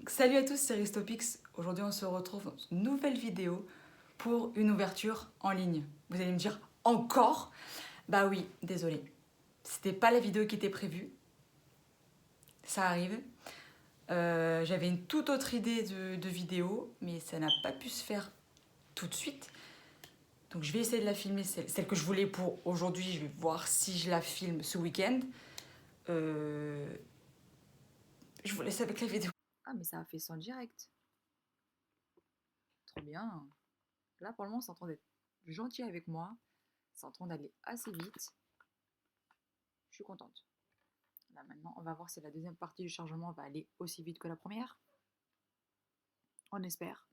Salut à tous, c'est Ristopix. Aujourd'hui, on se retrouve dans une nouvelle vidéo pour une ouverture en ligne. Vous allez me dire encore? Bah oui, désolé. C'était pas la vidéo qui était prévue. Ça arrive. J'avais une toute autre idée de vidéo, mais ça n'a pas pu se faire tout de suite. Donc je vais essayer de la filmer, celle que je voulais pour aujourd'hui. Je vais voir si je la filme ce week-end. Je vous laisse avec la vidéo. Ah, mais ça a fait son direct. Trop bien. Là, pour le moment, c'est en train d'être gentil avec moi. C'est en train d'aller assez vite. Je suis contente. Là, maintenant, on va voir si la deuxième partie du chargement va aller aussi vite que la première. On espère.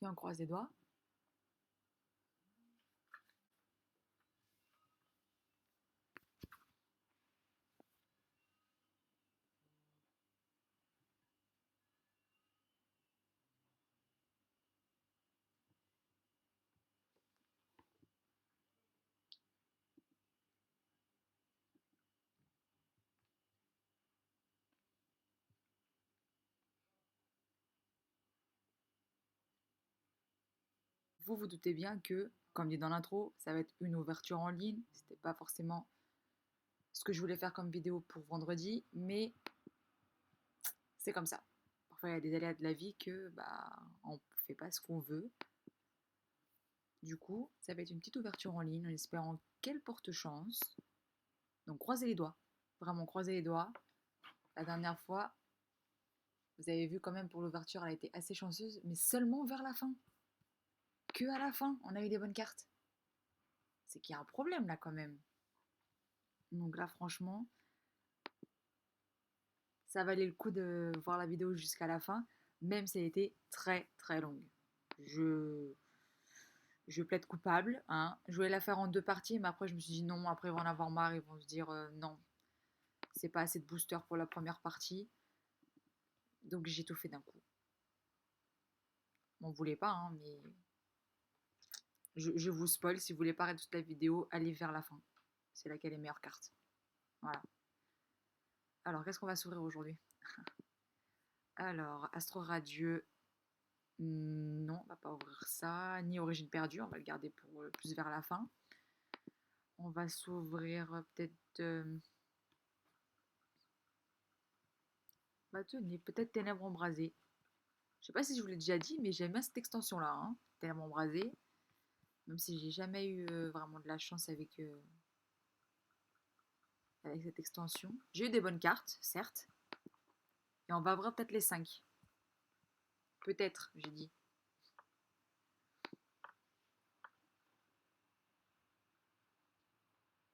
Et on croise les doigts. Vous vous doutez bien que, comme dit dans l'intro, ça va être une ouverture en ligne. C'était pas forcément ce que je voulais faire comme vidéo pour vendredi, mais c'est comme ça. Parfois, il y a des aléas de la vie que on fait pas ce qu'on veut. Du coup, ça va être une petite ouverture en ligne en espérant qu'elle porte chance. Donc, croisez les doigts. Vraiment, croisez les doigts. La dernière fois, vous avez vu quand même pour l'ouverture, elle a été assez chanceuse, mais seulement vers la fin. Que à la fin, on a eu des bonnes cartes. C'est qu'il y a un problème là quand même. Donc là, franchement, ça valait le coup de voir la vidéo jusqu'à la fin, même si elle était très très longue. Je, je plaide coupable. Hein. Je voulais la faire en deux parties, mais après je me suis dit non, après ils vont en avoir marre, ils vont se dire non, c'est pas assez de booster pour la première partie. Donc j'ai tout fait d'un coup. On voulait pas, hein, mais je vous spoil, si vous voulez pas arrêter toute la vidéo, allez vers la fin. C'est laquelle est meilleure carte. Voilà. Alors, qu'est-ce qu'on va s'ouvrir aujourd'hui? Alors, Astro Radieux, non, on va pas ouvrir ça. Ni Origine perdue, on va le garder pour plus vers la fin. On va s'ouvrir peut-être. Bah, tenez, peut-être Ténèbres embrasées. Je sais pas si je vous l'ai déjà dit, mais j'aime bien cette extension-là, hein, Ténèbres embrasées. Même si j'ai jamais eu vraiment de la chance avec cette extension. J'ai eu des bonnes cartes, certes. Et on va ouvrir peut-être les 5. Peut-être, j'ai dit.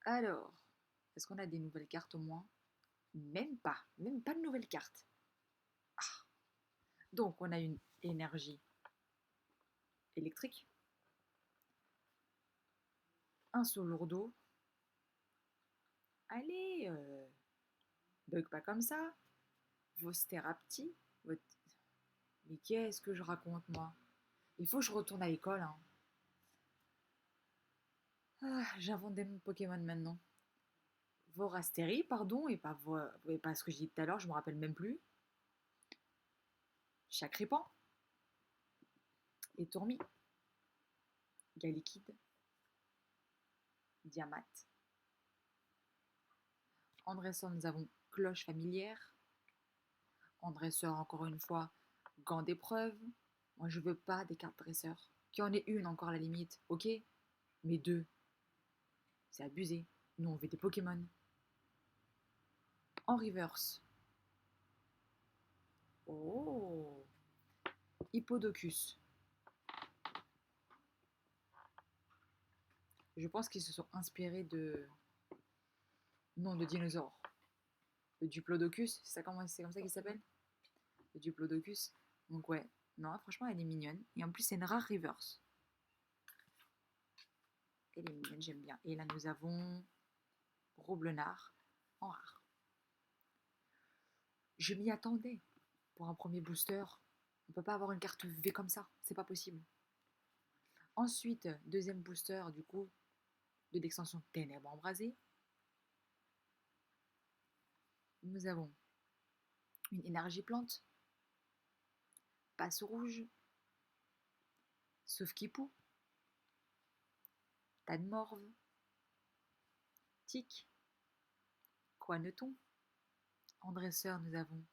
Alors, est-ce qu'on a des nouvelles cartes au moins? Même pas de nouvelles cartes. Ah. Donc, on a une énergie électrique, un saut lourdeau. Allez, bug pas comme ça. Vostérapti. Mais qu'est-ce que je raconte, moi? Il faut que je retourne à l'école. Hein. Ah, j'invente des noms de Pokémon maintenant. Vorastéry, pardon, et pas ce que j'ai dit tout à l'heure, je me rappelle même plus. Chakripan et Tourmi. Galikid. Diamat. En dresseur, nous avons Cloche familière. En dresseur, encore une fois, gants d'épreuve. Moi, je veux pas des cartes dresseur. Qu'il y en ait une encore à la limite, ok? Mais deux, c'est abusé. Nous, on veut des Pokémon. En reverse. Oh! Hippodocus. Je pense qu'ils se sont inspirés de noms de dinosaures. Le Diplodocus, c'est comme ça qu'il s'appelle? Le Diplodocus. Donc ouais, non, franchement, elle est mignonne. Et en plus, c'est une rare reverse. Elle est mignonne, j'aime bien. Et là, nous avons Roblenard en rare. Je m'y attendais pour un premier booster. On peut pas avoir une carte V comme ça, c'est pas possible. Ensuite, deuxième booster du coup de l'extension Ténèbres embrasées. Nous avons Une énergie plante. Passe rouge. Sauf Kipou. Tas de morve. Tic. Coineton. En dresseur, nous avons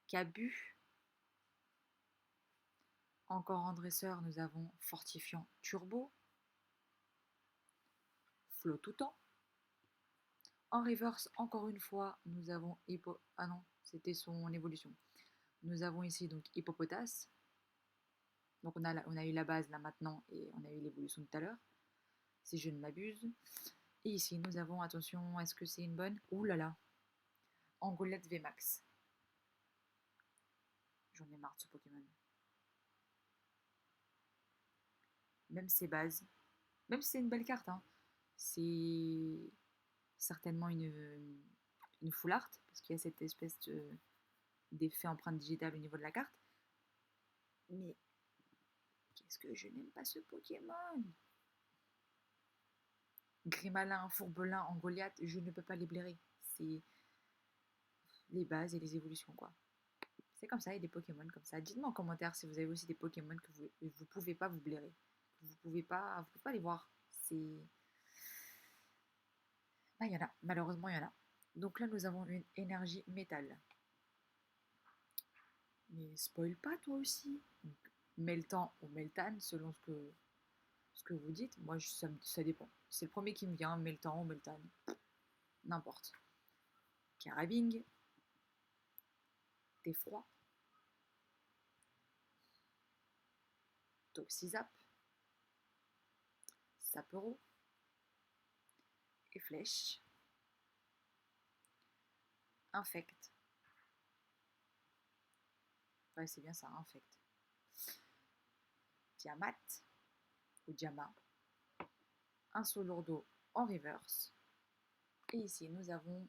Cabu. Encore en dresseur, nous avons Fortifiant Turbo. Flot tout temps. En reverse, encore une fois, nous avons Ah non, c'était son évolution. Nous avons ici donc Hippopotas. Donc on a eu la base là maintenant et on a eu l'évolution tout à l'heure, si je ne m'abuse. Et ici nous avons, attention, est-ce que c'est une bonne? Ouh là là, Angolette VMAX. J'en ai marre de ce Pokémon. Même ses bases, même si c'est une belle carte, hein, c'est certainement une full art, parce qu'il y a cette espèce d'effet empreinte digitale au niveau de la carte. Mais qu'est-ce que je n'aime pas ce Pokémon? Grimalin, Fourbelin, Angoliath, je ne peux pas les blairer. C'est les bases et les évolutions, quoi. C'est comme ça, il y a des Pokémon comme ça. Dites-moi en commentaire si vous avez aussi des Pokémon que vous pouvez pas vous blairer. Vous pouvez pas les voir. C'est... Ah, il y en a, malheureusement, il y en a. Donc là, nous avons une énergie métal. Mais spoil pas, toi aussi. Donc, Meltan ou Meltan, selon ce que vous dites. Moi, ça dépend. C'est le premier qui me vient, Meltan ou Meltan. N'importe. Carabing. Froid. Toxizap. Sapero. Et Flèche. Infect. Ouais, c'est bien ça, Infect. Diamat. Ou Diama. Un Solourdo en reverse. Et ici, nous avons...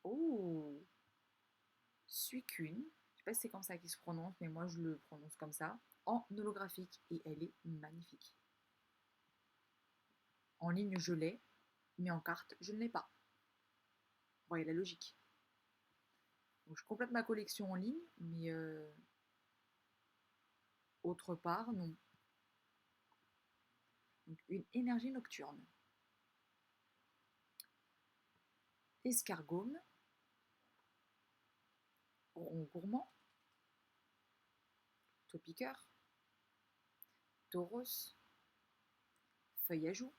Oh, Suicune. Je ne sais pas si c'est comme ça qu'il se prononce, mais moi je le prononce comme ça. En holographique. Et elle est magnifique. En ligne, je l'ai. Mais en carte, je ne l'ai pas. Vous voyez la logique. Donc, je complète ma collection en ligne, mais autre part, non. Donc, une énergie nocturne. Escargome. Rond gourmand. Topiqueur. Tauros. Feuille à joue.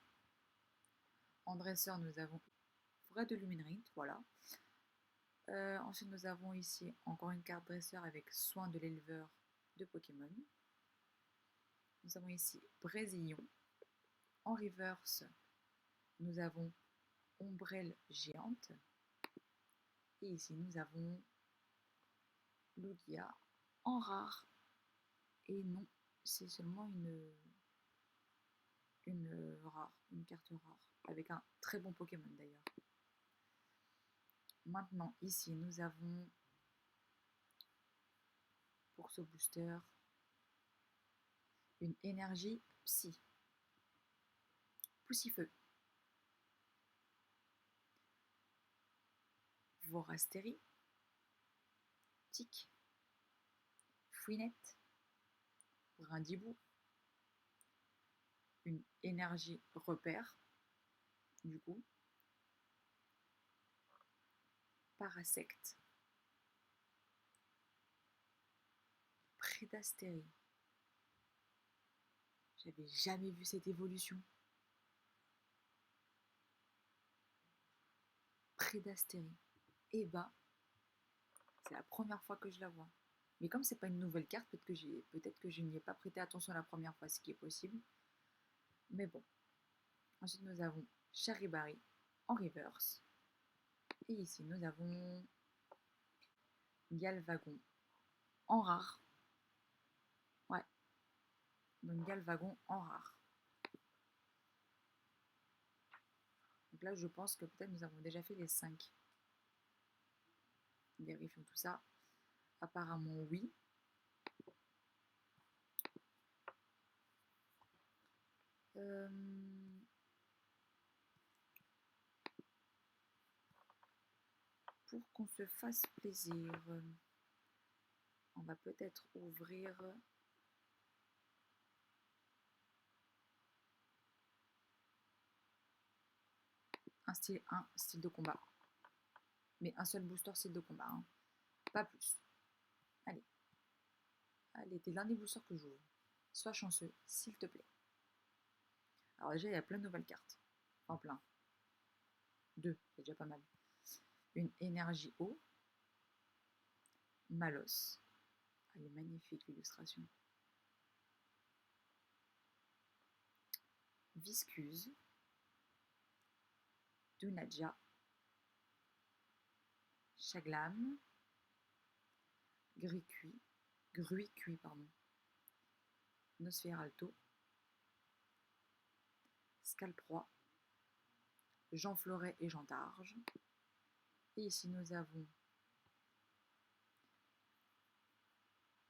En dresseur, nous avons Forêt de Luminrint, voilà. Ensuite, nous avons ici encore une carte dresseur avec Soin de l'éleveur de Pokémon. Nous avons ici Brésillon. En reverse, nous avons Ombrelle géante. Et ici, nous avons Lugia en rare. Et non, c'est seulement une carte rare, avec un très bon Pokémon d'ailleurs. Maintenant, ici, nous avons, pour ce booster, une énergie psy. Poussifeu. Vorastérie. Tic. Fouinette. Brindibou. Une énergie repère, du coup. Parasect. Prédastérie. J'avais jamais vu cette évolution. Prédastérie. Et bah, c'est la première fois que je la vois. Mais comme c'est pas une nouvelle carte, peut-être que je n'y ai pas prêté attention la première fois, ce qui est possible. Mais bon. Ensuite, nous avons Charibari en reverse. Et ici, nous avons Galvagon en rare. Ouais. Donc Galvagon en rare. Donc là, je pense que peut-être nous avons déjà fait les 5. Vérifions tout ça. Apparemment, oui. pour qu'on se fasse plaisir, on va peut-être ouvrir un style de combat. Mais un seul booster style de combat, hein. Pas plus. Allez. Allez, t'es l'un des boosters que j'ouvre. Sois chanceux, s'il te plaît. Alors déjà, il y a plein de nouvelles cartes. Enfin, plein. 2, c'est déjà pas mal. Une énergie eau. Malos. Elle est magnifique, l'illustration. Viscuse. Dunadja. Chaglam. Gruy cuit, pardon. Nosferalto. Scalproie. Jean Floret et Jean d'Arge. Et ici nous avons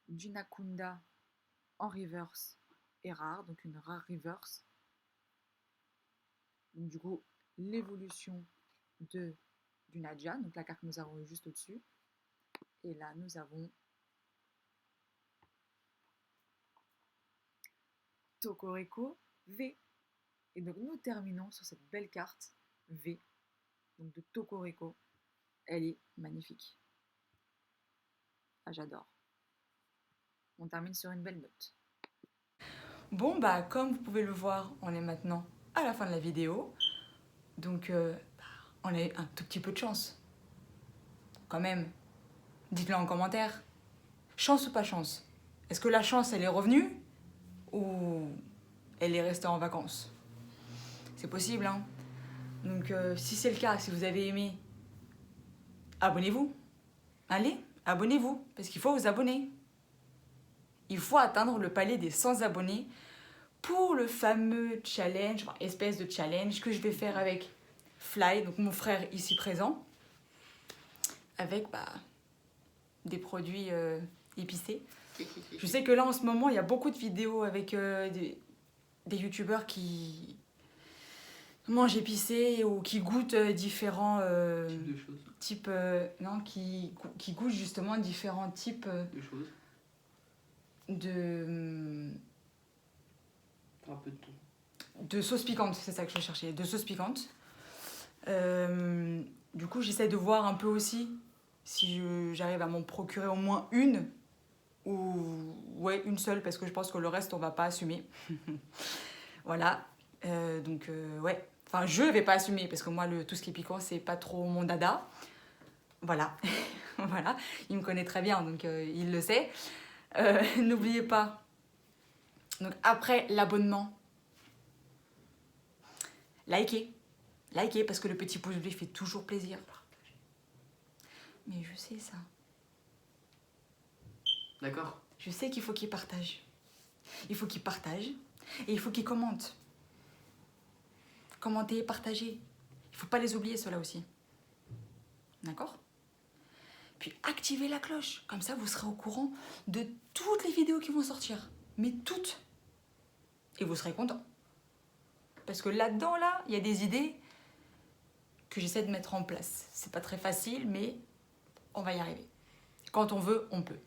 Junakunda en reverse et rare, donc une rare reverse. Donc du coup, l'évolution de Dunadja, donc la carte que nous avons eu juste au-dessus. Et là, nous avons Tokoreko V. Et donc nous terminons sur cette belle carte V, donc de Tokoreko. Elle est magnifique. Ah, j'adore. On termine sur une belle note. Bon, bah comme vous pouvez le voir, on est maintenant à la fin de la vidéo. Donc, on a un tout petit peu de chance. Quand même, dites-le en commentaire. Chance ou pas chance? Est-ce que la chance, elle est revenue? Ou elle est restée en vacances? C'est possible, hein? Donc, si c'est le cas, si vous avez aimé, abonnez-vous. Allez, abonnez-vous, parce qu'il faut vous abonner. Il faut atteindre le palier des 100 abonnés pour le fameux challenge, enfin, espèce de challenge que je vais faire avec Fly, donc mon frère ici présent, avec des produits épicés. Je sais que là, en ce moment, il y a beaucoup de vidéos avec des youtubeurs qui mangent épicé ou qui goûtent différents types, non, qui goûtent justement différents types de choses. Un peu de tout. De sauce piquante, c'est ça que je cherchais, de sauce piquante. Du coup, j'essaie de voir un peu aussi si j'arrive à m'en procurer au moins une, ou ouais, une seule, parce que je pense que le reste, on va pas assumer. Voilà, donc ouais, enfin je vais pas assumer, parce que moi, tout ce qui est piquant, c'est pas trop mon dada. Voilà, voilà, il me connaît très bien, donc il le sait. N'oubliez pas, donc après l'abonnement, likez, parce que le petit pouce bleu fait toujours plaisir. Mais je sais ça. D'accord. Je sais qu'il faut qu'il partage. Il faut qu'il partage et il faut qu'il commente. Commentez et partagez. Il faut pas les oublier, ceux-là aussi. D'accord? Puis activez la cloche. Comme ça, vous serez au courant de toutes les vidéos qui vont sortir. Mais toutes. Et vous serez content. Parce que là-dedans, là, il y a des idées que j'essaie de mettre en place. C'est pas très facile, mais on va y arriver. Quand on veut, on peut.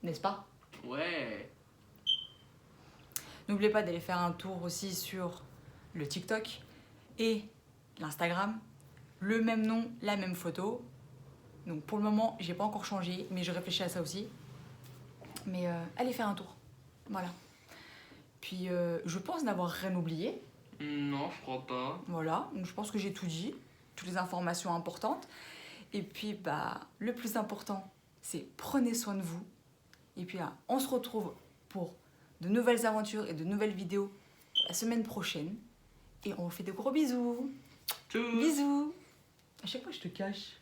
N'est-ce pas? Ouais. N'oubliez pas d'aller faire un tour aussi sur le TikTok et l'Instagram. Le même nom, la même photo. Donc pour le moment, j'ai pas encore changé, mais je réfléchis à ça aussi. Mais allez faire un tour. Voilà. Puis je pense n'avoir rien oublié. Non, je crois pas. Voilà, donc je pense que j'ai tout dit, toutes les informations importantes. Et puis le plus important, c'est prenez soin de vous. Et puis là, on se retrouve pour de nouvelles aventures et de nouvelles vidéos la semaine prochaine. Et on vous fait de gros bisous. Tchuss. Bisous. À chaque fois, je te cache.